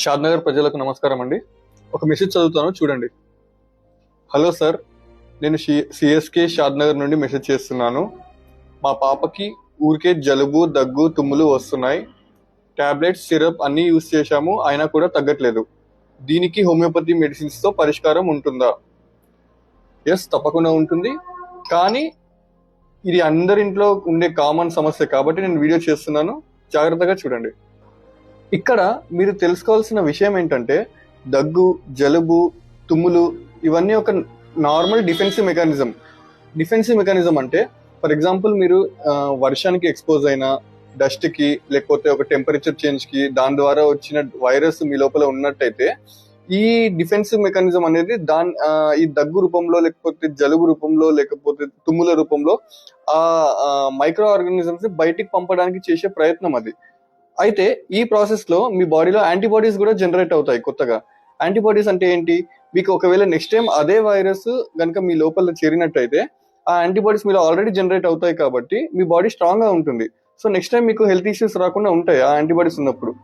షాద్నగర్ ప్రజలకు నమస్కారం అండి. ఒక మెసేజ్ చదువుతాను చూడండి. హలో సార్, నేను సిఎస్కే షాద్నగర్ నుండి మెసేజ్ చేస్తున్నాను. మా పాపకి ఊరికే జలుబు, దగ్గు, తుమ్ములు వస్తున్నాయి. టాబ్లెట్స్, సిరప్ అన్నీ యూజ్ చేశాము, అయినా కూడా తగ్గట్లేదు. దీనికి హోమియోపతి మెడిసిన్స్తో పరిష్కారం ఉంటుందా? ఎస్, తప్పకుండా ఉంటుంది. కానీ ఇది అందరింట్లో ఉండే కామన్ సమస్య కాబట్టి నేను వీడియో చేస్తున్నాను. జాగ్రత్తగా చూడండి. ఇక్కడ మీరు తెలుసుకోవాల్సిన విషయం ఏంటంటే, దగ్గు, జలుబు, తుమ్ములు ఇవన్నీ ఒక నార్మల్ డిఫెన్సివ్ మెకానిజం అంటే, ఫర్ ఎగ్జాంపుల్ మీరు వర్షానికి ఎక్స్పోజ్ అయినా, డస్ట్కి, లేకపోతే ఒక టెంపరేచర్ చేంజ్కి, దాని ద్వారా వచ్చిన వైరస్ మీ లోపల ఉన్నట్టయితే ఈ డిఫెన్సివ్ మెకానిజం అనేది ఈ దగ్గు రూపంలో, లేకపోతే జలుబు రూపంలో, లేకపోతే తుమ్ముల రూపంలో ఆ మైక్రో ఆర్గానిజమ్స్ బయటికి పంపడానికి చేసే ప్రయత్నం అది. అయితే ఈ ప్రాసెస్ లో మీ బాడీలో యాంటీబాడీస్ కూడా జనరేట్ అవుతాయి కొత్తగా. యాంటీబాడీస్ అంటే ఏంటి? మీకు ఒకవేళ నెక్స్ట్ టైం అదే వైరస్ కనుక మీ లోపల చేరినట్టయితే ఆ యాంటీబాడీస్ మీలో ఆల్రెడీ జనరేట్ అవుతాయి కాబట్టి మీ బాడీ స్ట్రాంగ్ గా ఉంటుంది. సో నెక్స్ట్ టైం మీకు హెల్త్ ఇష్యూస్ రాకుండా ఉంటాయి ఆ యాంటీబాడీస్ ఉన్నప్పుడు.